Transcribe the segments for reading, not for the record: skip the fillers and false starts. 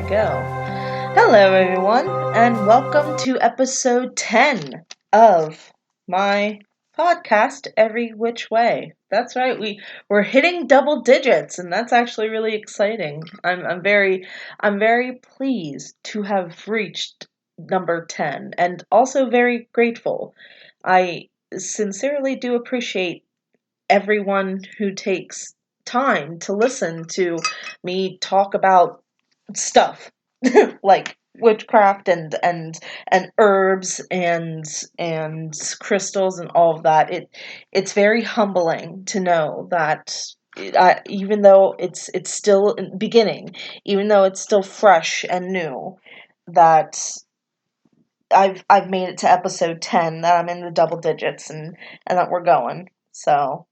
go. Hello, everyone, and welcome to episode 10 of my podcast, Every Which Way. That's right, we're hitting double digits, and that's actually really exciting. I'm very pleased to have reached number 10, and also very grateful. I sincerely do appreciate everyone who takes time to listen to me talk about stuff like witchcraft and herbs and crystals and all of that. It's very humbling to know that even though it's still beginning, even though it's still fresh and new, that I've made it to episode 10, that I'm in the double digits, and that we're going. So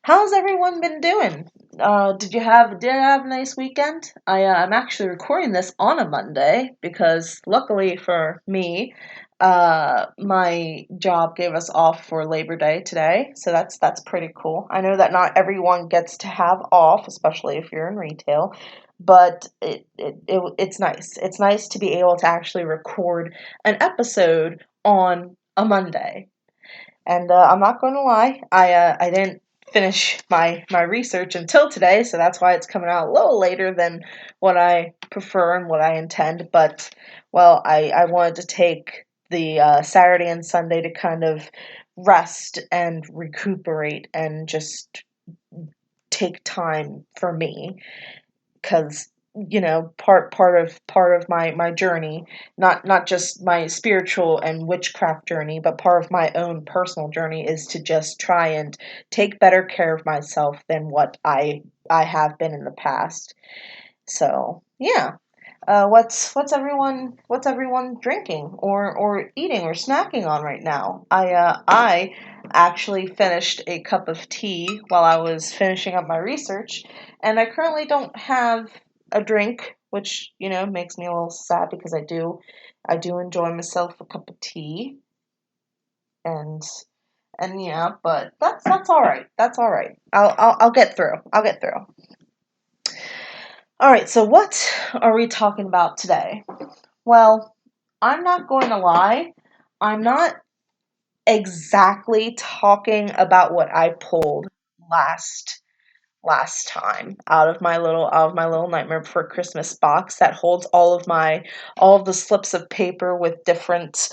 how's everyone been doing? Did I have a nice weekend? I'm actually recording this on a Monday because luckily for me, my job gave us off for Labor Day today, so that's pretty cool. I know that not everyone gets to have off, especially if you're in retail, but it's nice. It's nice to be able to actually record an episode on a Monday. And I'm not going to lie, I didn't finish my research until today, so that's why it's coming out a little later than what I prefer and what I intend. But, well, I wanted to take the Saturday and Sunday to kind of rest and recuperate and just take time for me, because part of my journey, not just my spiritual and witchcraft journey, but part of my own personal journey, is to just try and take better care of myself than what I have been in the past. So yeah. What's everyone drinking or eating or snacking on right now? I actually finished a cup of tea while I was finishing up my research, and I currently don't have a drink, which makes me a little sad because I do enjoy myself a cup of tea, and yeah, but that's all right. That's all right. I'll get through. I'll get through. All right, so what are we talking about today? Well, I'm not going to lie. I'm not exactly talking about what I pulled last time out of my little Nightmare Before Christmas box that holds all of the slips of paper with different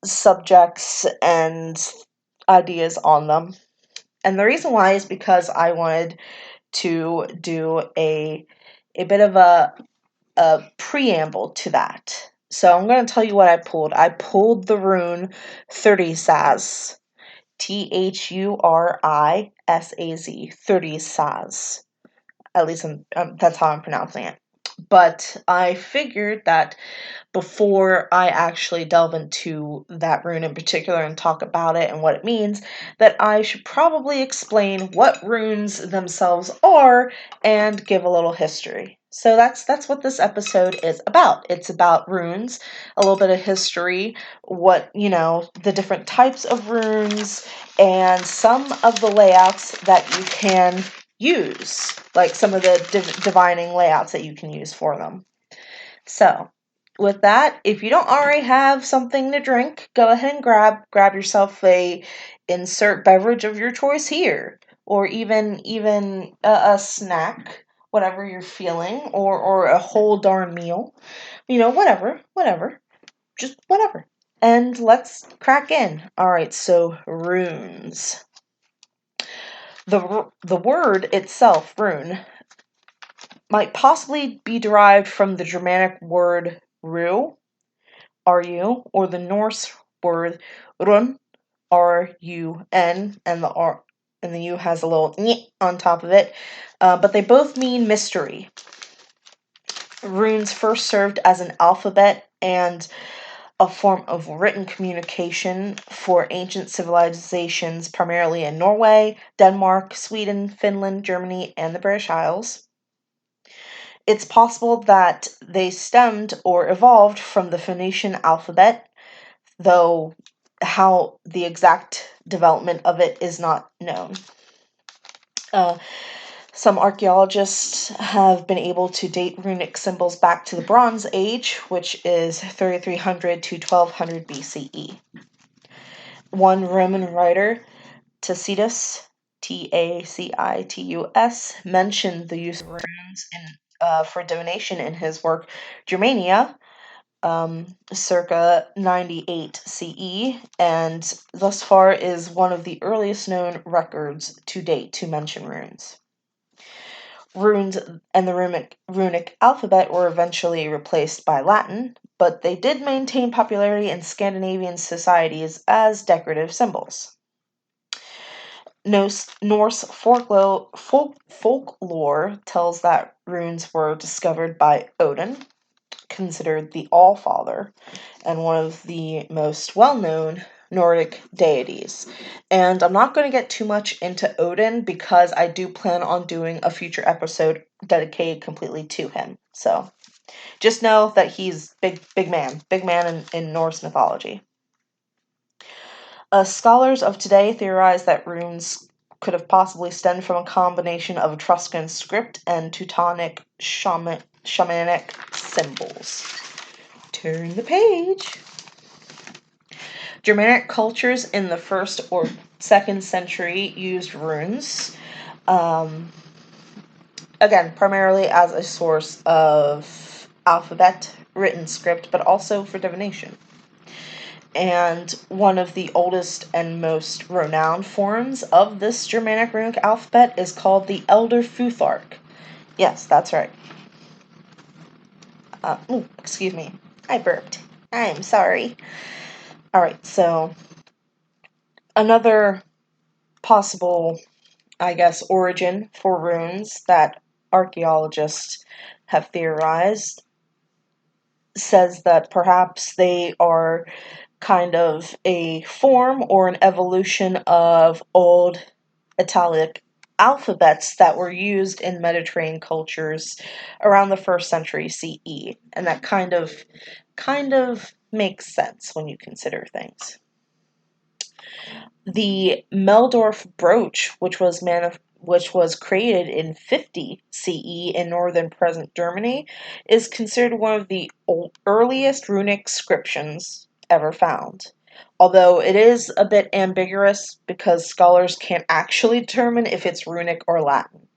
subjects and ideas on them. And the reason why is because I wanted to do a bit of a preamble to that. So I'm going to tell you what I pulled. I pulled the rune 30saz. Thurisaz. 30saz. At least that's how I'm pronouncing it. But I figured that before I actually delve into that rune in particular and talk about it and what it means, that I should probably explain what runes themselves are and give a little history. So that's what this episode is about. It's about runes, a little bit of history, the different types of runes, and some of the layouts that you can use, like some of the divining layouts that you can use for them. So, with that, if you don't already have something to drink, go ahead and grab yourself a insert beverage of your choice here, or even a snack, whatever you're feeling, or a whole darn meal, whatever, just whatever. And let's crack in. All right, so runes. The word itself, rune, might possibly be derived from the Germanic word ru, ru, or the Norse word run, run, and the u has a little ny on top of it, but they both mean mystery. Runes first served as an alphabet and a form of written communication for ancient civilizations, primarily in Norway, Denmark, Sweden, Finland, Germany, and the British Isles. It's possible that they stemmed or evolved from the Phoenician alphabet, though how the exact development of it is not known. Some archaeologists have been able to date runic symbols back to the Bronze Age, which is 3300 to 1200 BCE. One Roman writer, Tacitus, Tacitus, mentioned the use of runes for divination in his work Germania, circa 98 CE, and thus far is one of the earliest known records to date to mention runes. Runes and the runic alphabet were eventually replaced by Latin, but they did maintain popularity in Scandinavian societies as decorative symbols. Norse folklore tells that runes were discovered by Odin, considered the Allfather, and one of the most well-known Nordic deities. And I'm not going to get too much into Odin because I do plan on doing a future episode dedicated completely to him. So just know that he's big man in Norse mythology. Scholars of today theorize that runes could have possibly stemmed from a combination of Etruscan script and Teutonic shamanic symbols. Turn the page. Germanic cultures in the 1st or 2nd century used runes, again, primarily as a source of alphabet, written script, but also for divination. And one of the oldest and most renowned forms of this Germanic runic alphabet is called the Elder Futhark. Yes, that's right. Excuse me. I burped. I'm sorry. Alright, so another possible, I guess, origin for runes that archaeologists have theorized says that perhaps they are kind of a form or an evolution of old Italic alphabets that were used in Mediterranean cultures around the 1st century CE, and that kind of makes sense when you consider things. The Meldorf brooch, which was created in 50 CE in northern present Germany, is considered one of the earliest runic inscriptions ever found. Although it is a bit ambiguous because scholars can't actually determine if it's runic or Latin.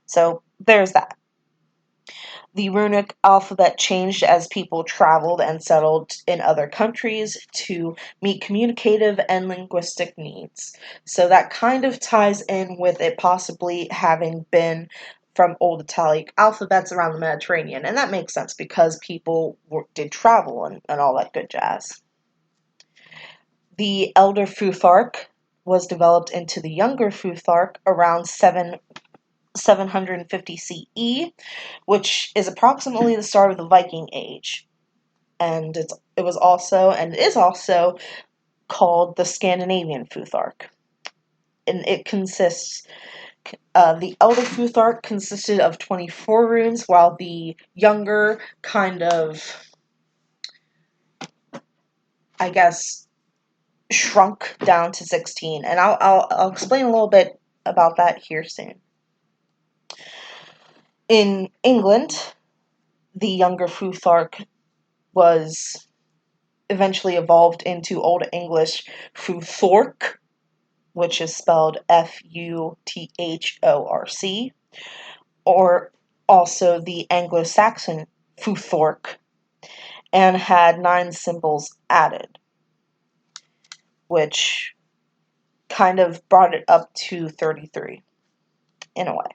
So there's that. The runic alphabet changed as people traveled and settled in other countries to meet communicative and linguistic needs. So that kind of ties in with it possibly having been from Old Italic alphabets around the Mediterranean. And that makes sense because people did travel and all that good jazz. The Elder Futhark was developed into the Younger Futhark around 750 CE, which is approximately the start of the Viking Age. And it is also called the Scandinavian Futhark. And it consists, the Elder Futhark consisted of 24 runes, while the Younger kind of, I guess, shrunk down to 16. And I'll explain a little bit about that here soon. In England, the Younger Futhark was eventually evolved into Old English Futhorc, which is spelled Futhorc, or also the Anglo-Saxon Futhorc, and had 9 symbols added, which kind of brought it up to 33, in a way.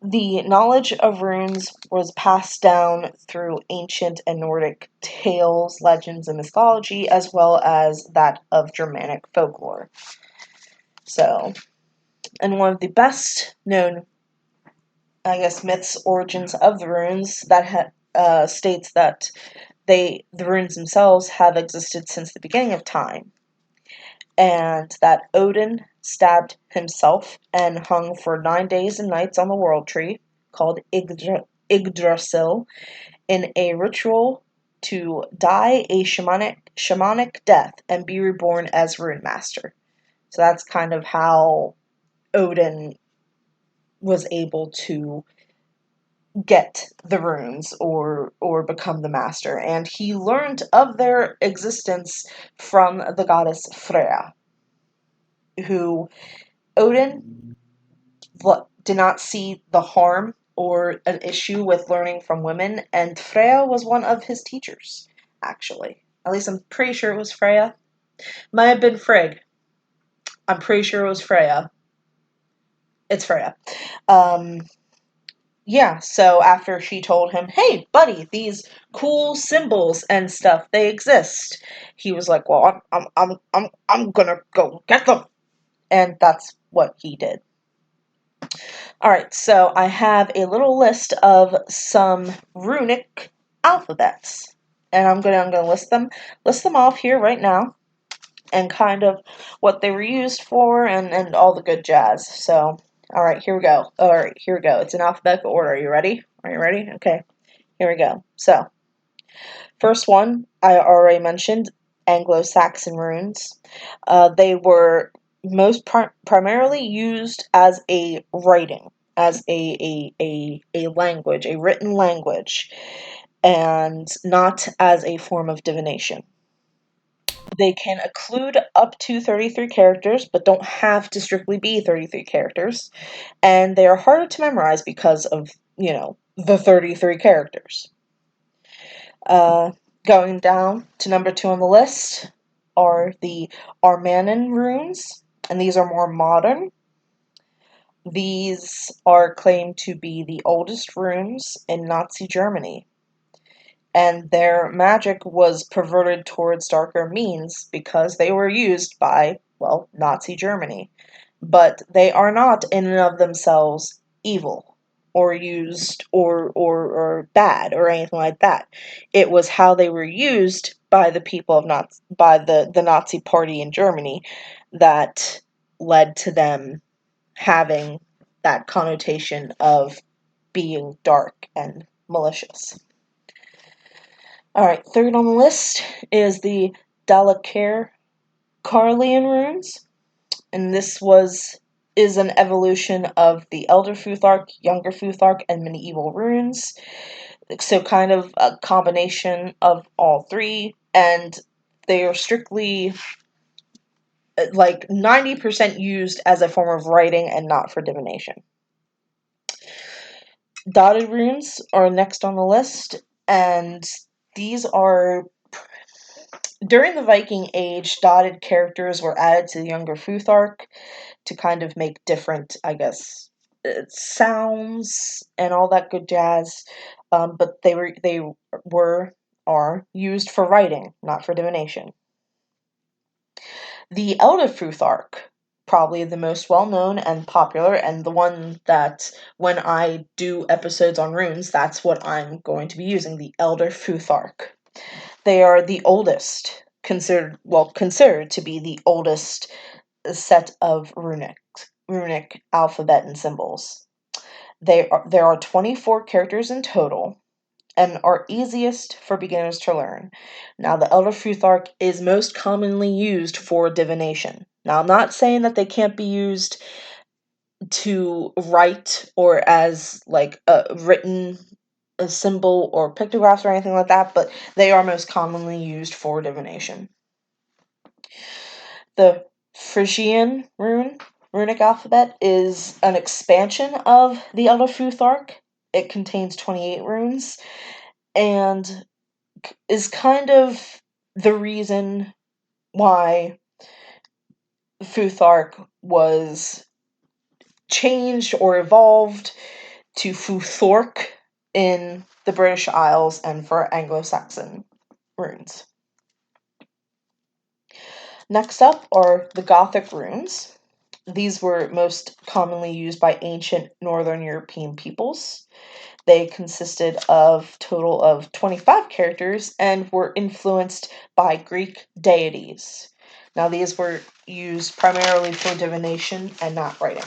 The knowledge of runes was passed down through ancient and Nordic tales, legends, and mythology, as well as that of Germanic folklore. So, and one of the best known, I guess, myths, origins of the runes that states that the runes themselves have existed since the beginning of time, and that Odin stabbed himself and hung for 9 days and nights on the world tree, called Yggdrasil, in a ritual to die a shamanic death and be reborn as Rune Master. So that's kind of how Odin was able to get the runes or become the master, and he learned of their existence from the goddess Freya, who Odin did not see the harm or an issue with learning from women, and Freya was one of his teachers, actually. At least I'm pretty sure it was Freya. Might have been Frigg. I'm pretty sure it was Freya. It's Freya. Um, yeah, so after she told him, "Hey, buddy, these cool symbols and stuff, they exist," he was like, "Well, I'm gonna go get them," and that's what he did. All right, so I have a little list of some runic alphabets, and I'm gonna list them off here right now, and kind of what they were used for, and all the good jazz. So, all right, here we go. All right, here we go. It's in alphabetical order. Are you ready? Are you ready? Okay, here we go. So, first one I already mentioned, Anglo-Saxon runes. They were most primarily used as a writing, as a language, a written language, and not as a form of divination. They can include up to 33 characters, but don't have to strictly be 33 characters. And they are harder to memorize because of, the 33 characters. Going down to number 2 on the list are the Armanen runes, and these are more modern. These are claimed to be the oldest runes in Nazi Germany, and their magic was perverted towards darker means because they were used by, well, Nazi Germany. But they are not in and of themselves evil or used or bad or anything like that. It was how they were used by the people of by the Nazi party in Germany that led to them having that connotation of being dark and malicious. All right, third on the list is the Dalakir Carlian runes, and is an evolution of the Elder Futhark, Younger Futhark, and Medieval runes. So kind of a combination of all three, and they are strictly like 90% used as a form of writing and not for divination. Dotted runes are next on the list, and these are during the Viking Age, dotted characters were added to the Younger Futhark to kind of make different, I guess, sounds and all that good jazz. But are used for writing, not for divination. The Elder Futhark, probably the most well known and popular, and the one that when I do episodes on runes, that's what I'm going to be using, the Elder Futhark. They are the oldest, considered to be the oldest set of runic alphabet and symbols. There are 24 characters in total and are easiest for beginners to learn. Now, the Elder Futhark is most commonly used for divination. Now, I'm not saying that they can't be used to write or as like a written a symbol or pictographs or anything like that, but they are most commonly used for divination. The Phrygian runic alphabet is an expansion of the Elder Futhark. It contains 28 runes and is kind of the reason why Futhark was changed or evolved to Futhork in the British Isles and for Anglo-Saxon runes. Next up are the Gothic runes. These were most commonly used by ancient Northern European peoples. They consisted of total of 25 characters and were influenced by Greek deities. Now these were used primarily for divination and not writing.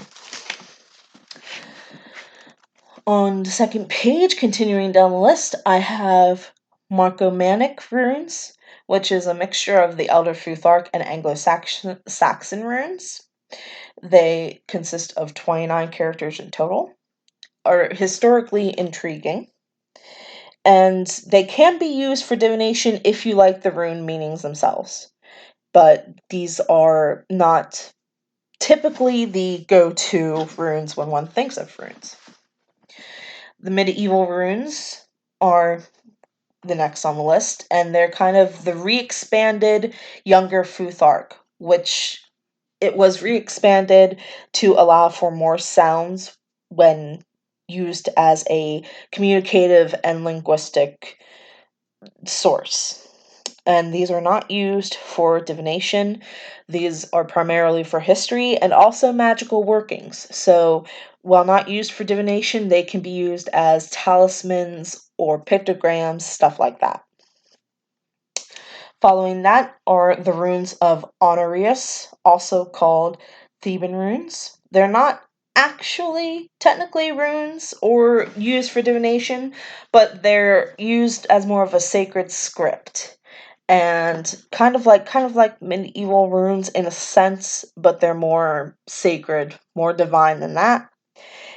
On the second page, continuing down the list, I have Marcomannic runes, which is a mixture of the Elder Futhark and Anglo-Saxon runes. They consist of 29 characters in total, are historically intriguing, and they can be used for divination if you like the rune meanings themselves. But these are not typically the go-to runes when one thinks of runes. The medieval runes are the next on the list, and they're kind of the re-expanded younger Futhark, which it was re-expanded to allow for more sounds when used as a communicative and linguistic source. And these are not used for divination. These are primarily for history and also magical workings. So, while not used for divination, they can be used as talismans or pictograms, stuff like that. Following that are the runes of Honorius, also called Theban runes. They're not actually technically runes or used for divination, but they're used as more of a sacred script. And kind of like medieval runes in a sense, but they're more sacred, more divine than that.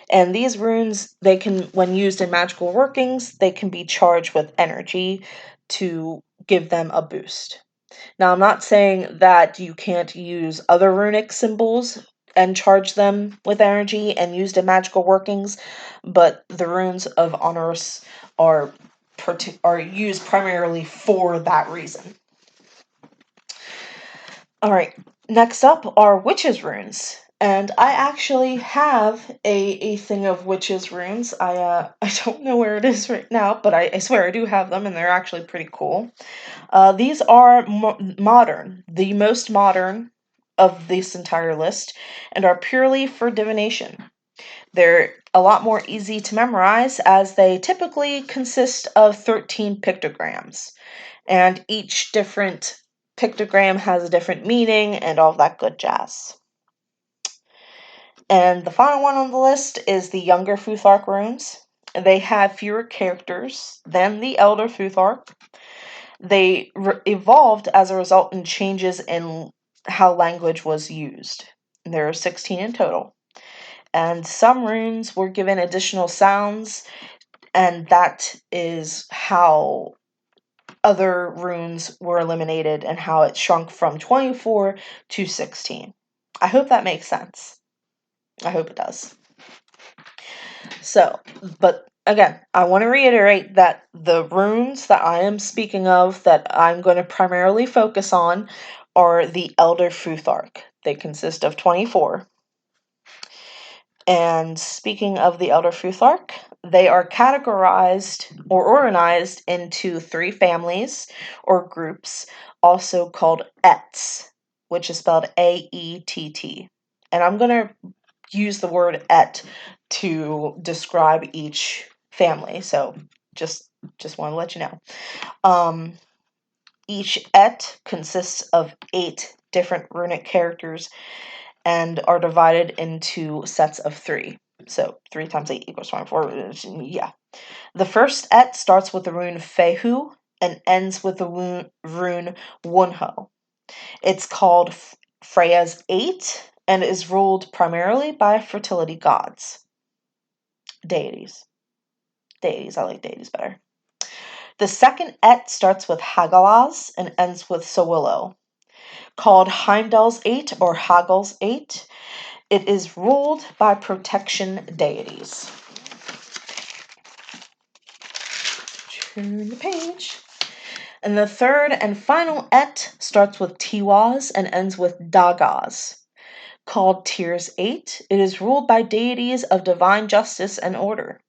And these runes, they can, when used in magical workings, they can be charged with energy to give them a boost. Now, I'm not saying that you can't use other runic symbols and charge them with energy and used in magical workings, but the runes of Honoris are used primarily for that reason. Alright, next up are witches' runes. And I actually have a thing of witches' runes. I don't know where it is right now, but I swear I do have them, and they're actually pretty cool. These are modern, the most modern of this entire list, and are purely for divination. They're a lot more easy to memorize, as they typically consist of 13 pictograms, and each different pictogram has a different meaning and all that good jazz. And the final one on the list is the younger Futhark runes. They have fewer characters than the elder Futhark. They evolved as a result in changes in how language was used. There are 16 in total. And some runes were given additional sounds, and that is how other runes were eliminated and how it shrunk from 24 to 16. I hope that makes sense. I hope it does. So, but again, I want to reiterate that the runes that I am speaking of, that I'm going to primarily focus on, are the Elder Futhark. They consist of 24. And speaking of the Elder Futhark, they are categorized or organized into 3 families or groups, also called Etts, which is spelled A-E-T-T. And I'm going to use the word Et to describe each family, so just want to let you know. Each Et consists of 8 different runic characters and are divided into sets of 3. So 3 times 8 equals 24. Yeah. The first Et starts with the rune Fehu and ends with the rune Wunho. It's called Freya's 8 and is ruled primarily by fertility gods. Deities. I like deities better. The second Et starts with Hagalaz and ends with Sowillo. Called Heimdall's 8 or Hagal's 8, it is ruled by protection deities. Turn the page. And the third and final Et starts with Tiwaz and ends with Dagaz. Called Tyr's 8, it is ruled by deities of divine justice and order.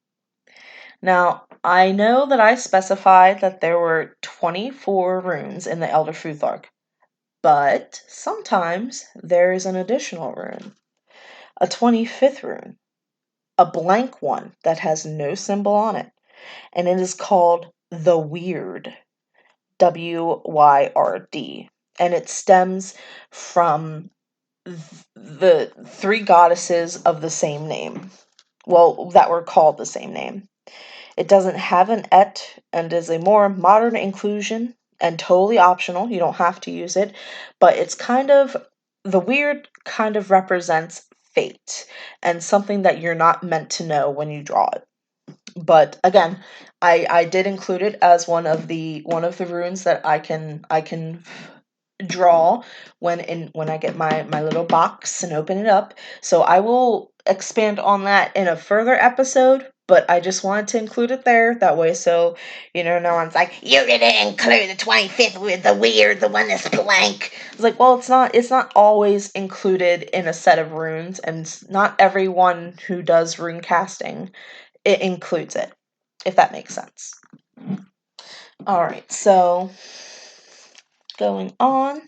Now, I know that I specified that there were 24 runes in the Elder Futhark, but sometimes there is an additional rune, a 25th rune, a blank one that has no symbol on it, and it is called the Wyrd, W-Y-R-D, and it stems from the 3 goddesses of the same name, well, that were called the same name. It doesn't have an Et and is a more modern inclusion and totally optional. You don't have to use it, but it's kind of the weird kind of represents fate and something that you're not meant to know when you draw it. But again, I did include it as one of the runes that I can draw when I get my little box and open it up. So I will expand on that in a further episode, but I just wanted to include it there that way, so no one's like, you didn't include the 25th with the weird, the one that's blank. It's like, well, it's not always included in a set of runes, and not everyone who does rune casting it includes it, if that makes sense. All right, so going on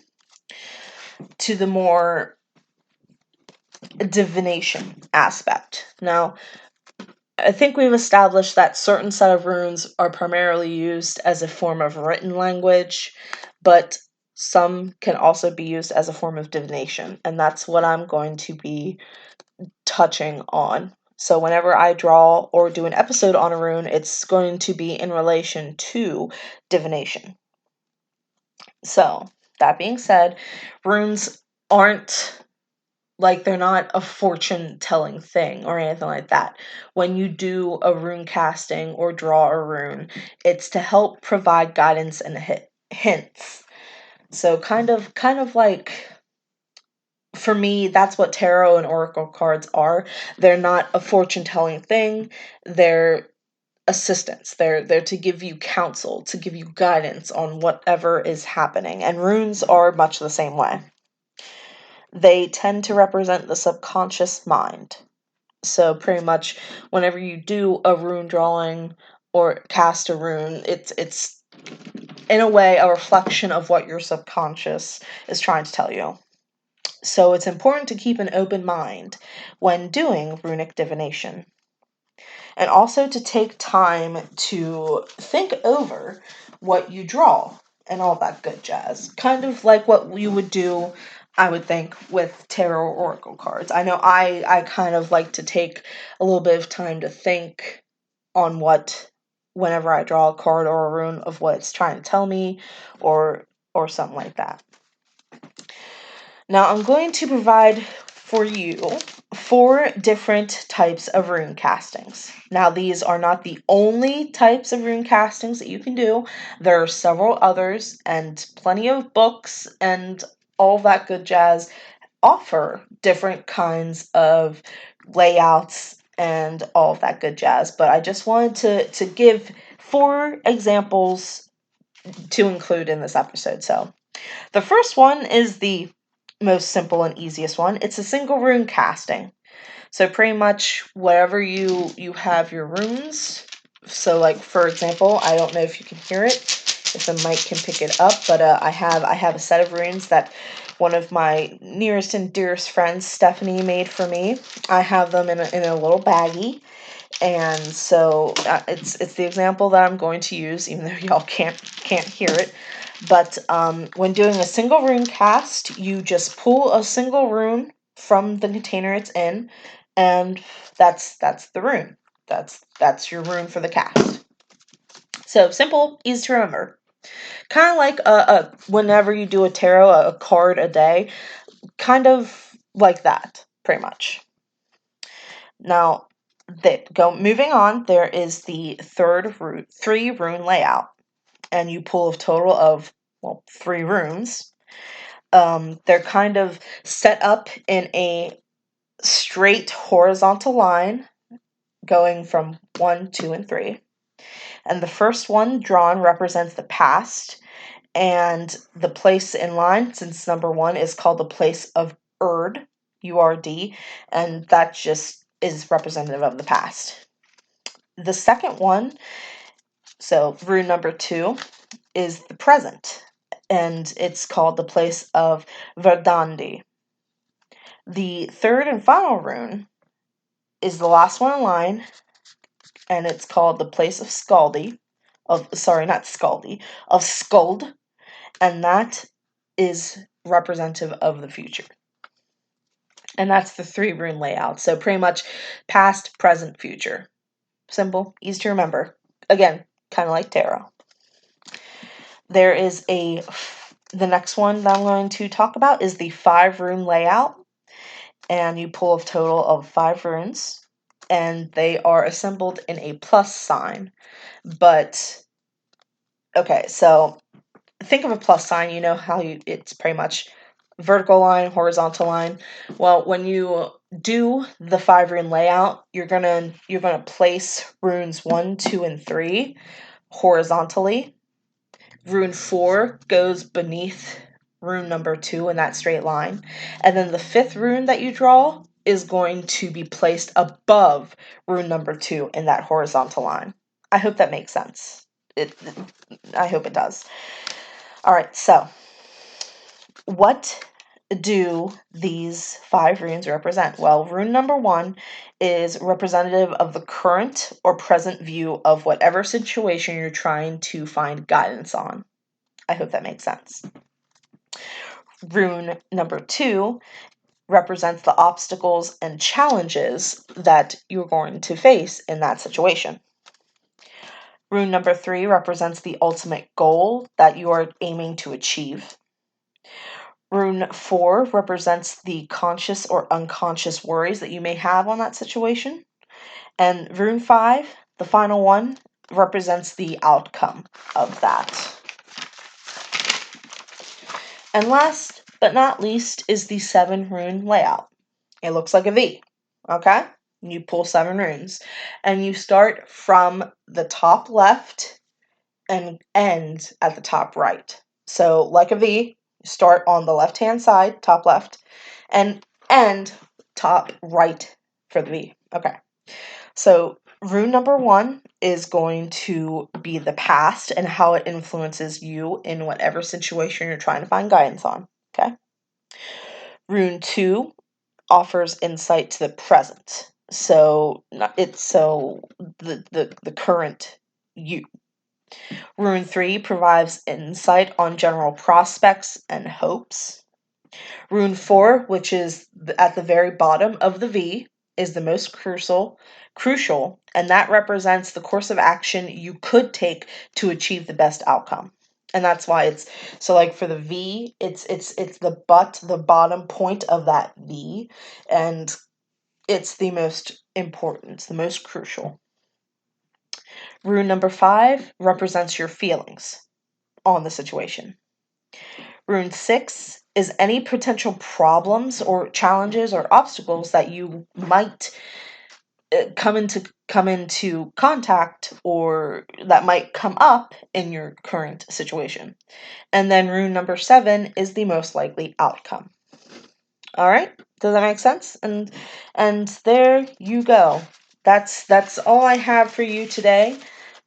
to the more divination aspect. Now, I think we've established that certain set of runes are primarily used as a form of written language, but some can also be used as a form of divination, and that's what I'm going to be touching on. So whenever I draw or do an episode on a rune, it's going to be in relation to divination. So, that being said, runes aren't they're not a fortune telling thing or anything like that. When you do a rune casting or draw a rune, it's to help provide guidance and hints. So kind of like, for me, that's what tarot and oracle cards are. They're not a fortune telling thing. They're assistance. They're to give you counsel, to give you guidance on whatever is happening. And runes are much the same way. They tend to represent the subconscious mind. So pretty much whenever you do a rune drawing or cast a rune, it's in a way a reflection of what your subconscious is trying to tell you. So it's important to keep an open mind when doing runic divination. And also to take time to think over what you draw and all that good jazz. Kind of like what you would do, I would think, with tarot or oracle cards. I know I kind of like to take a little bit of time to think on whenever I draw a card or a rune, of what it's trying to tell me, or something like that. Now I'm going to provide for you 4 different types of rune castings. Now these are not the only types of rune castings that you can do. There are several others, and plenty of books and all that good jazz offer different kinds of layouts and all of that good jazz. But I just wanted to give 4 examples to include in this episode. So the first one is the most simple and easiest one. It's a single rune casting. So pretty much wherever you have your runes. So like, for example, I don't know if you can hear it, if the mic can pick it up, but I have a set of runes that one of my nearest and dearest friends, Stephanie, made for me. I have them in a little baggie. And so it's the example that I'm going to use, even though y'all can't hear it. But when doing a single rune cast, you just pull a single rune from the container it's in, and that's the rune. That's your rune for the cast. So simple, easy to remember. Kind of like whenever you do a tarot, a card a day, kind of like that, pretty much. Now, moving on, there is the 3 rune layout, and you pull a total of 3 runes. They're kind of set up in a straight horizontal line, going from 1, 2, and 3. And the first one drawn represents the past, and the place in line, since number 1 is called the place of Urd, URD, and that just is representative of the past. The second one, so rune number 2, is the present, and it's called the place of Verdandi. The third and final rune is the last one in line, and it's called the place of Scaldi, of Skuld, and that is representative of the future. And that's the 3 rune layout. So pretty much past, present, future. Simple, easy to remember. Again, kind of like tarot. There is a the next one that I'm going to talk about is the 5-rune layout. And you pull a total of 5 runes, and they are assembled in a plus sign. But, okay, so think of a plus sign. You know how it's pretty much vertical line, horizontal line. Well, when you do the 5-rune layout, you're gonna place runes 1, 2, and 3 horizontally. Rune 4 goes beneath rune number 2 in that straight line. And then the 5th rune that you draw is going to be placed above rune number 2 in that horizontal line. I hope that makes sense. I hope it does. All right, so what do these 5 runes represent? Well, rune number 1 is representative of the current or present view of whatever situation you're trying to find guidance on. I hope that makes sense. Rune number 2 represents the obstacles and challenges that you're going to face in that situation. Rune number 3 represents the ultimate goal that you are aiming to achieve. Rune 4 represents the conscious or unconscious worries that you may have on that situation. And rune 5, the final one, represents the outcome of that. And last but not least is the 7-rune layout. It looks like a V, okay? You pull 7 runes, and you start from the top left and end at the top right. So, like a V, you start on the left-hand side, top left, and end top right for the V. Okay. So, rune number 1 is going to be the past and how it influences you in whatever situation you're trying to find guidance on. Okay. Rune 2 offers insight to the present. So the current you. Rune 3 provides insight on general prospects and hopes. Rune 4, which is at the very bottom of the V, is the most crucial, and that represents the course of action you could take to achieve the best outcome. And that's why it's so, like, for the V, it's the bottom point of that V, and it's the most important, the most crucial. Rune number 5 represents your feelings on the situation. Rune 6 is any potential problems or challenges or obstacles that you might come into contact, or that might come up in your current situation. And then rune number 7 is the most likely outcome. All right, does that make sense? And there you go. That's all I have for you today,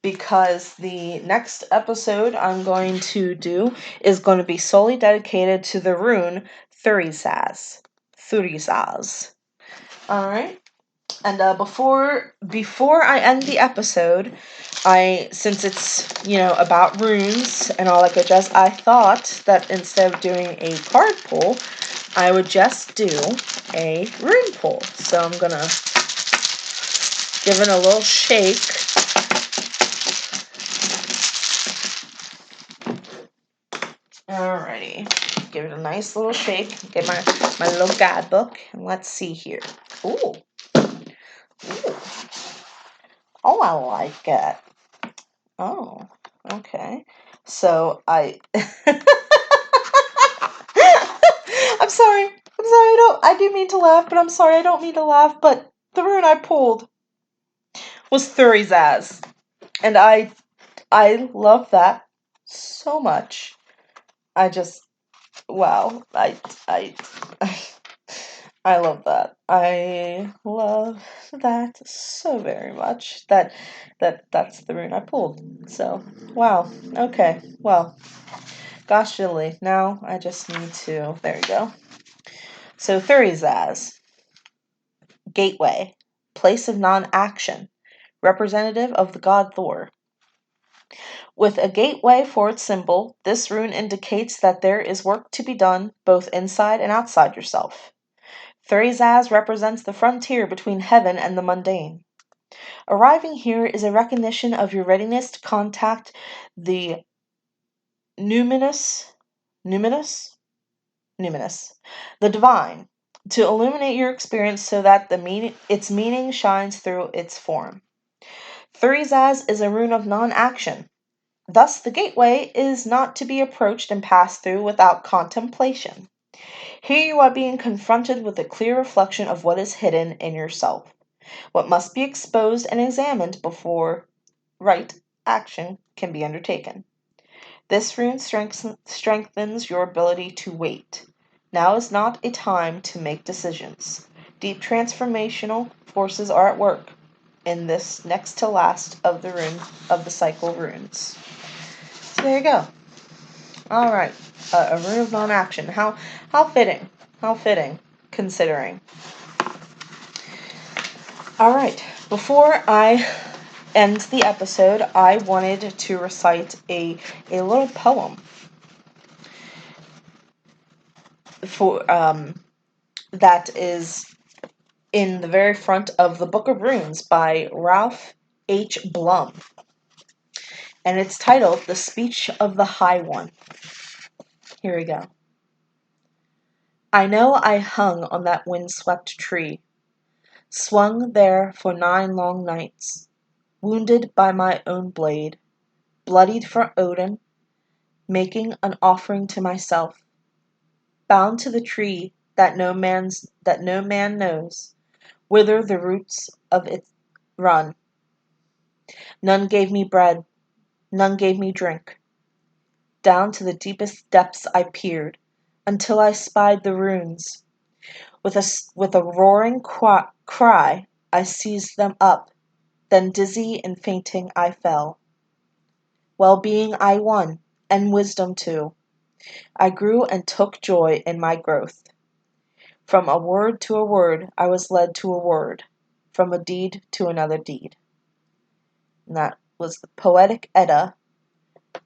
because the next episode I'm going to do is going to be solely dedicated to the rune Thurisaz. All right. And before I end the episode, since it's about runes and all that good jazz, I thought that instead of doing a card pull, I would just do a rune pull. So I'm gonna give it a little shake. Alrighty, give it a nice little shake. Get my little guidebook, and let's see here. Ooh. Oh, I like it. Oh, okay. So I'm sorry. I do mean to laugh, but I'm sorry. I don't mean to laugh. But the rune I pulled was Thurisaz, and I love that so much. I just wow. I I love that. I love that so very much. That's the rune I pulled. So wow. Okay. Well, gosh diddly. Now I just need to. There you go. So Thurisaz, gateway, place of non-action, representative of the god Thor. With a gateway for its symbol, this rune indicates that there is work to be done both inside and outside yourself. Thurisaz represents the frontier between heaven and the mundane. Arriving here is a recognition of your readiness to contact the numinous numinous, the divine, to illuminate your experience so that its meaning shines through its form. Thurizaz is a rune of non-action. Thus, the gateway is not to be approached and passed through without contemplation. Here you are being confronted with a clear reflection of what is hidden in yourself, what must be exposed and examined before right action can be undertaken. This rune strengthens your ability to wait. Now is not a time to make decisions. Deep transformational forces are at work in this next to last of the cycle runes. So there you go. All right, a rune of non-action. How fitting. How fitting, considering. All right, before I end the episode, I wanted to recite a little poem for that is in the very front of the Book of Runes by Ralph H. Blum. And it's titled The Speech of the High One. Here we go. I know I hung on that windswept tree, swung there for 9 long nights, wounded by my own blade, bloodied for Odin, making an offering to myself, bound to the tree that no man knows, whither the roots of it run. None gave me bread, none gave me drink. Down to the deepest depths I peered, until I spied the runes. With a roaring cry, I seized them up, then dizzy and fainting I fell. Well-being I won, and wisdom too. I grew and took joy in my growth. From a word to a word, I was led to a word, from a deed to another deed. And that was the Poetic Edda,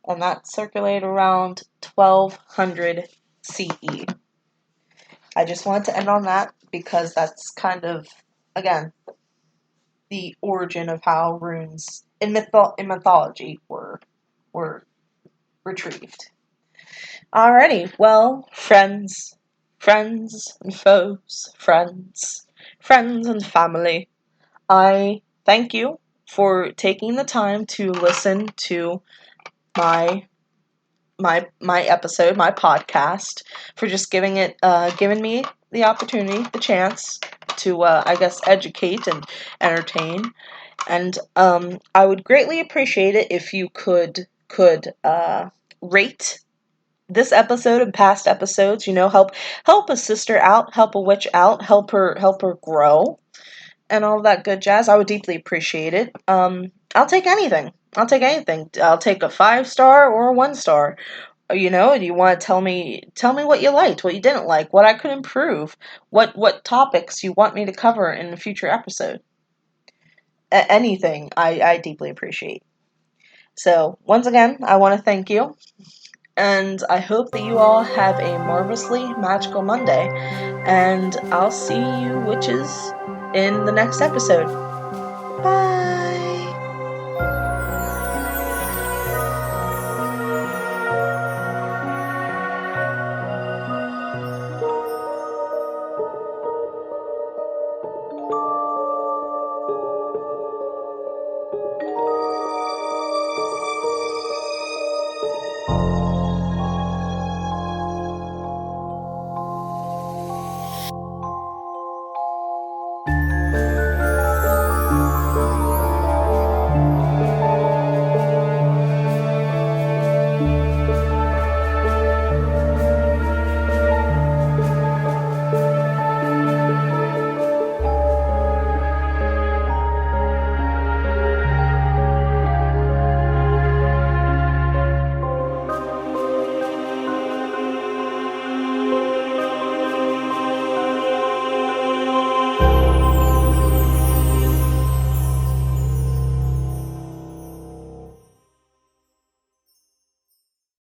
and that circulated around 1200 CE. I just wanted to end on that because that's kind of, again, the origin of how runes in mythology were retrieved. Alrighty, well, friends and foes, friends and family, I thank you for taking the time to listen to my episode, my podcast, for just giving me the opportunity, the chance to, I guess, educate and entertain. And I would greatly appreciate it if you could rate this episode and past episodes. Help a sister out, help a witch out, help her grow, and all that good jazz. I would deeply appreciate it. I'll take anything. I'll take anything. I'll take a 5-star or a 1-star. Do you want to tell me what you liked, what you didn't like, what I could improve, what topics you want me to cover in a future episode. Anything I deeply appreciate. So, once again, I want to thank you, and I hope that you all have a marvelously magical Monday, and I'll see you witches in the next episode. Bye!